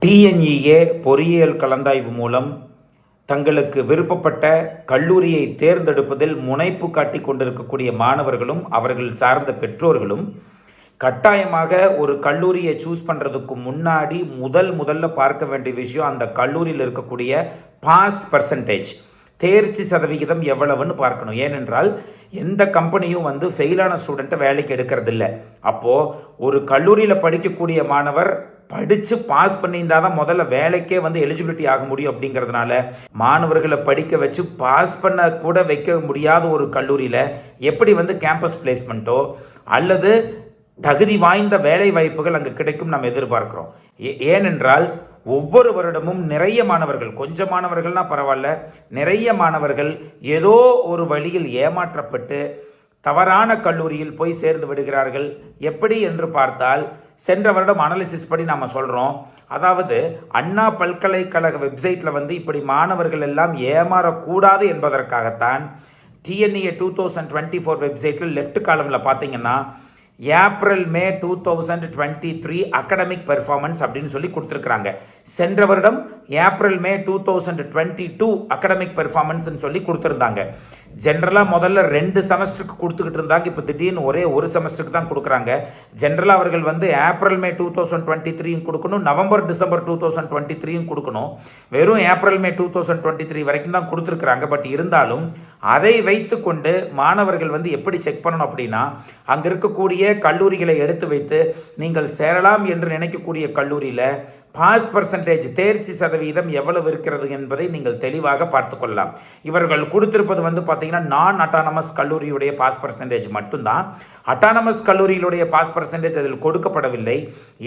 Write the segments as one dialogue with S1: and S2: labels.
S1: TNEA பொறியியல் கலந்தாய்வு மூலம் தங்களுக்கு விருப்பப்பட்ட கல்லூரியை தேர்ந்தெடுப்பதில் முனைப்பு காட்டிக் கொண்டிருக்கக்கூடிய மாணவர்களும் அவர்கள் சார்ந்த பெற்றோர்களும் கட்டாயமாக ஒரு கல்லூரியை சூஸ் பண்ணுறதுக்கு முன்னாடி முதல்ல பார்க்க வேண்டிய விஷயம் அந்த கல்லூரியில் இருக்கக்கூடிய பாஸ் பர்சன்டேஜ், தேர்ச்சி சதவிகிதம் எவ்வளவுன்னு பார்க்கணும். ஏனென்றால் எந்த கம்பெனியும் ஃபெயிலான ஸ்டூடெண்ட்டை வேலைக்கு எடுக்கிறதில்ல. அப்போது ஒரு கல்லூரியில் படிக்கக்கூடிய மாணவர் படித்து பாஸ் பண்ணியிருந்தால் தான் முதல்ல வேலைக்கே எலிஜிபிலிட்டி ஆக முடியும். அப்படிங்கிறதுனால மாணவர்களை படிக்க வச்சு பாஸ் பண்ண கூட வைக்க முடியாத ஒரு கல்லூரியில் எப்படி கேம்பஸ் பிளேஸ்மெண்ட்டோ அல்லது தகுதி வாய்ந்த வேலை வாய்ப்புகள் அங்கே கிடைக்கும் நம்ம எதிர்பார்க்குறோம். ஏனென்றால் ஒவ்வொரு வருடமும் நிறைய மாணவர்கள், கொஞ்சம் மாணவர்கள்னால் பரவாயில்ல, நிறைய மாணவர்கள் ஏதோ ஒரு வழியில் ஏமாற்றப்பட்டு தவறான கல்லூரியில் போய் சேர்ந்து விடுகிறார்கள். எப்படி என்று பார்த்தால், சென்ற வருடம் அனாலிசிஸ் படி நாம் சொல்கிறோம். அதாவது அண்ணா பல்கலைக்கழக வெப்சைட்டில் இப்படி மாணவர்கள் எல்லாம் ஏமாறக்கூடாது என்பதற்காகத்தான் டிஎன்இஏ 2024 வெப்சைட்டில் லெஃப்ட் காலமில் பார்த்தீங்கன்னா ஏப்ரல் மே 2023 அகடமிக் பெர்ஃபார்மன்ஸ் அப்படின்னு சொல்லி கொடுத்துருக்குறாங்க. சென்ற வருடம் ஏப்ரல் மே 2022 அகடமிக் பெர்ஃபார்மன்ஸ்ன்னு சொல்லி கொடுத்துருந்தாங்க. ஜென்ரலாக முதல்ல 2 செமஸ்டருக்கு கொடுத்துக்கிட்டு இருந்தாங்க. இப்போ திடீர்னு ஒரே ஒரு செமஸ்டருக்கு தான் கொடுக்குறாங்க. ஜென்ரலாக அவர்கள் ஏப்ரல் மே 2023 கொடுக்கணும், நவம்பர் டிசம்பர் 2023 கொடுக்கணும். வெறும் ஏப்ரல் மே 2023 வரைக்கும் தான் கொடுத்துருக்குறாங்க. பட் இருந்தாலும் அதை வைத்து கொண்டு மாணவர்கள் எப்படி செக் பண்ணணும் அப்படின்னா, அங்கே இருக்கக்கூடிய கல்லூரிகளை எடுத்து வைத்து நீங்கள் சேரலாம் என்று நினைக்கக்கூடிய கல்லூரியில் பாஸ் பர்சன்டேஜ், தேர்ச்சி சதவீதம் எவ்வளவு இருக்கிறது என்பதை நீங்கள் தெளிவாக பார்த்து கொள்ளலாம். இவர்கள் கொடுத்திருப்பது பார்த்தீங்கன்னா நான் அட்டானமஸ் கல்லூரியுடைய பாஸ் பர்சன்டேஜ் மட்டும்தான். அட்டானமஸ் கல்லூரிகளுடைய பாஸ் பர்சன்டேஜ் அதில் கொடுக்கப்படவில்லை.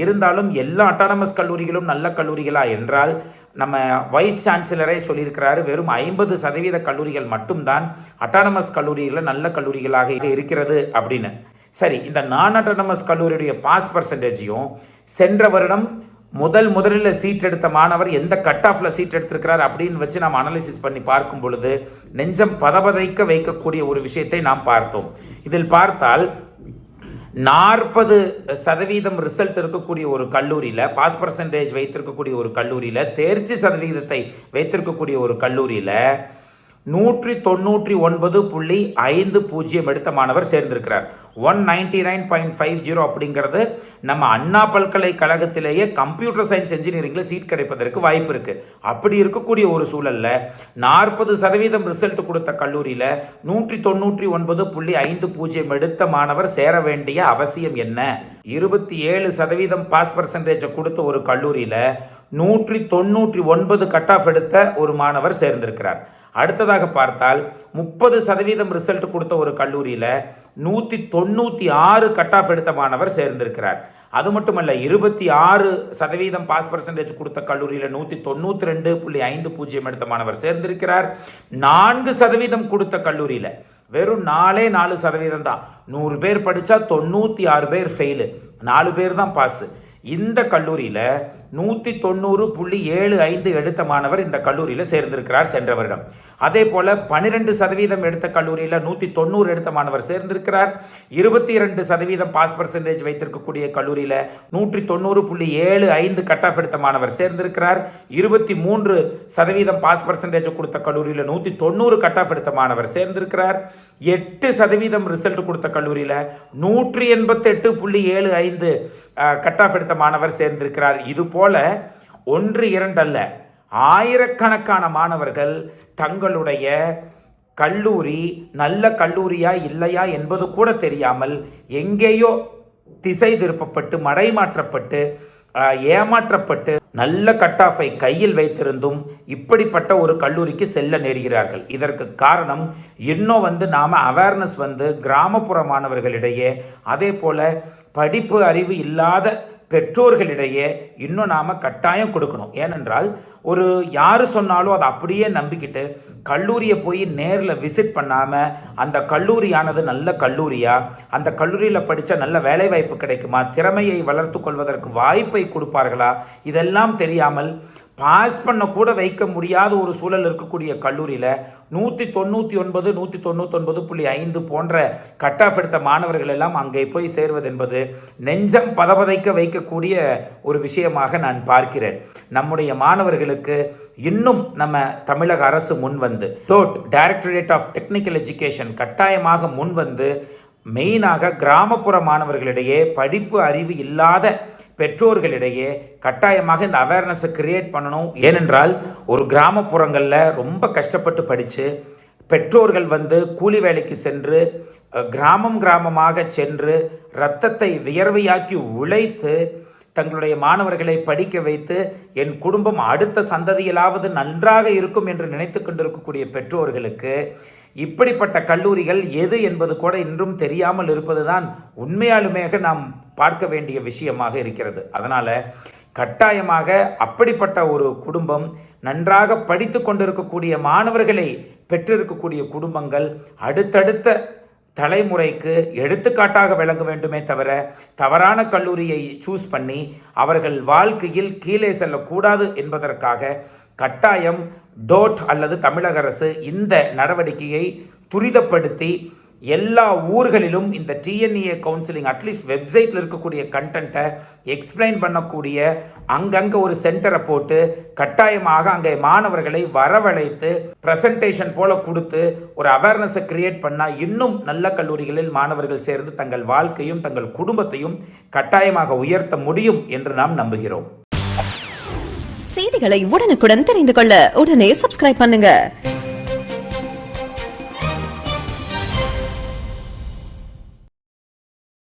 S1: இருந்தாலும் எல்லா அட்டானமஸ் கல்லூரிகளும் நல்ல கல்லூரிகளா என்றால், நம்ம வைஸ் சான்சலரே சொல்லியிருக்கிறாரு, வெறும் 50% கல்லூரிகள் மட்டும்தான் அட்டானமஸ் கல்லூரிகளில் நல்ல கல்லூரிகளாக இருக்கிறது அப்படின்னு. சரி, இந்த நான் அட்டானமஸ் கல்லூரியுடைய பாஸ் பர்சன்டேஜையும் சென்ற வருடம் முதலில் சீட் எடுத்த மாணவர் எந்த கட் ஆஃபில் சீட் எடுத்திருக்கிறார் அப்படின்னு வச்சு நாம் அனாலிசிஸ் பண்ணி பார்க்கும் பொழுது நெஞ்சம் பதபதைக்க வைக்கக்கூடிய ஒரு விஷயத்தை நாம் பார்த்தோம். இதில் பார்த்தால் 40% ரிசல்ட் இருக்கக்கூடிய ஒரு கல்லூரியில், பாஸ் பர்சன்டேஜ் வைத்திருக்கக்கூடிய ஒரு கல்லூரியில், தேர்ச்சி சதவீதத்தை வைத்திருக்கக்கூடிய ஒரு கல்லூரியில் 199.50 எடுத்த மாணவர் சேர்ந்திருக்கிறார். 199.50 அப்படிங்கிறது நம்ம அண்ணா பல்கலைக்கழகத்திலேயே கம்ப்யூட்டர் சயின்ஸ் இன்ஜினியரிங்கில் சீட் கிடைப்பதற்கு வாய்ப்பு இருக்குது. அப்படி இருக்கக்கூடிய ஒரு சூழலில் 40% ரிசல்ட் கொடுத்த கல்லூரியில் 199.50 எடுத்த மாணவர் சேர வேண்டிய அவசியம் என்ன? 27% பாஸ் பர்சன்டேஜை கொடுத்த ஒரு கல்லூரியில் 199 கட் ஆஃப் எடுத்த ஒரு மாணவர் சேர்ந்திருக்கிறார். அடுத்ததாக பார்த்தால் 30% ரிசல்ட் கொடுத்த ஒரு கல்லூரியில் 196 கட் ஆஃப் எடுத்த மாணவர் சேர்ந்திருக்கிறார். அது மட்டுமல்ல, 26% பாஸ் பர்சன்டேஜ் கொடுத்த கல்லூரியில் 192.50 எடுத்த மாணவர் சேர்ந்திருக்கிறார். 4% கொடுத்த கல்லூரியில் வெறும் 4% தான். 100 பேர் படித்தா 96 பேர் ஃபெயிலு, 4 பேர் தான் பாஸு. இந்த கல்லூரியில் 190.75 எடுத்த மாணவர் இந்த கல்லூரியில் சேர்ந்திருக்கிறார் சென்ற வருடம். அதே போல் 12% எடுத்த கல்லூரியில் 190 எடுத்த மாணவர் சேர்ந்திருக்கிறார். 22% பாஸ் பர்சன்டேஜ் வைத்திருக்கக்கூடிய கல்லூரியில் 190.75 கட் ஆஃப் எடுத்த மாணவர் சேர்ந்திருக்கிறார். 23% பாஸ் பர்சன்டேஜ் கொடுத்த கல்லூரியில் 190 கட் ஆஃப் எடுத்த மாணவர் சேர்ந்திருக்கிறார். 8% ரிசல்ட் கொடுத்த கல்லூரியில் 188.75 கட் ஆஃப் எடுத்த மாணவர் சேர்ந்திருக்கிறார். இது போல 1, 2 அல்ல, ஆயிரக்கணக்கான மாணவர்கள் தங்களுடைய கல்லூரி நல்ல கல்லூரியா இல்லையா என்பது கூட தெரியாமல் எங்கேயோ திசை திருப்பப்பட்டு, மடைமாற்றப்பட்டு, ஏமாற்றப்பட்டு நல்ல கட் ஆஃபை கையில் வைத்திருந்தும் இப்படிப்பட்ட ஒரு கல்லூரிக்கு செல்ல நேர்கிறார்கள். இதற்கு காரணம் இன்னும் நாம் அவேர்னஸ் கிராமப்புற மாணவர்களிடையே, அதே போல் படிப்பு அறிவு இல்லாத பெற்றோர்களிடையே இன்னும் நாம் கட்டாயம் கொடுக்கணும். ஏனென்றால் ஒரு யார் சொன்னாலும் அதை அப்படியே நம்பிக்கிட்டு கல்லூரியை போய் நேரில் விசிட் பண்ணாமல் அந்த கல்லூரியானது நல்ல கல்லூரியா, அந்த கல்லூரியில் படித்த நல்ல வேலைவாய்ப்பு கிடைக்குமா, திறமையை வளர்த்து கொள்வதற்கு வாய்ப்பை கொடுப்பார்களா, இதெல்லாம் தெரியாமல் பாஸ் பண்ண கூட வைக்க முடியாத ஒரு சூழல் இருக்கக்கூடிய கல்லூரியில் 199 199.5 போன்ற கட் ஆஃப் எடுத்த மாணவர்கள் எல்லாம் அங்கே போய் சேர்வது என்பது நெஞ்சம் பதபதைக்க வைக்கக்கூடிய ஒரு விஷயமாக நான் பார்க்கிறேன். நம்முடைய மாணவர்களுக்கு இன்னும் நம்ம தமிழக அரசு முன்வந்து டைரக்டரேட் ஆஃப் டெக்னிக்கல் எஜுகேஷன் கட்டாயமாக முன்வந்து மெயினாக கிராமப்புற மாணவர்களிடையே படிப்பு அறிவு இல்லாத பெற்றோர்களிடையே கட்டாயமாக இந்த அவேர்னஸை கிரியேட் பண்ணணும். ஏனென்றால் ஒரு கிராமப்புறங்களில் ரொம்ப கஷ்டப்பட்டு படித்து பெற்றோர்கள் கூலி வேலைக்கு சென்று கிராமமாக சென்று இரத்தத்தை வியர்வையாக்கி உழைத்து தங்களுடைய மாணவர்களை படிக்க வைத்து என் குடும்பம் அடுத்த சந்ததியிலாவது நன்றாக இருக்கும் என்று நினைத்து கொண்டிருக்கக்கூடிய பெற்றோர்களுக்கு இப்படிப்பட்ட கல்லூரிகள் எது என்பது கூட இன்றும் தெரியாமல் இருப்பது தான் உண்மையாலுமே நாம் பார்க்க வேண்டிய விஷயமாக இருக்கிறது. அதனால் கட்டாயமாக அப்படிப்பட்ட ஒரு குடும்பம் நன்றாக படித்து கொண்டிருக்கக்கூடிய மாணவர்களை பெற்றிருக்கக்கூடிய குடும்பங்கள் அடுத்தடுத்த தலைமுறைக்கு எடுத்துக்காட்டாக விளங்க வேண்டுமே தவிர தவறான கல்லூரியை சூஸ் பண்ணி அவர்கள் வாழ்க்கையில் கீழே செல்லக்கூடாது என்பதற்காக கட்டாயம் அல்லது தமிழக அரசு இந்த நடவடிக்கையை துரிதப்படுத்தி எல்லா ஊர்களிலும் இந்த டிஎன்இஏ கவுன்சிலிங் அட்லீஸ்ட் வெப்சைட்டில் இருக்கக்கூடிய கண்டென்ட்டை எக்ஸ்பிளைன் பண்ணக்கூடிய அங்கங்கே ஒரு சென்டரை போட்டு கட்டாயமாக அங்கே மாணவர்களை வரவழைத்து ப்ரெசன்டேஷன் போல கொடுத்து ஒரு அவேர்னஸை கிரியேட் பண்ணால் இன்னும் நல்ல கல்லூரிகளில் மாணவர்கள் சேர்ந்து தங்கள் வாழ்க்கையும் தங்கள் குடும்பத்தையும் கட்டாயமாக உயர்த்த முடியும் என்று நாம் நம்புகிறோம்.
S2: செய்திகளை உடனுக்குடன் தெரிந்து கொள்ள உடனே சப்ஸ்கிரைப் பண்ணுங்க.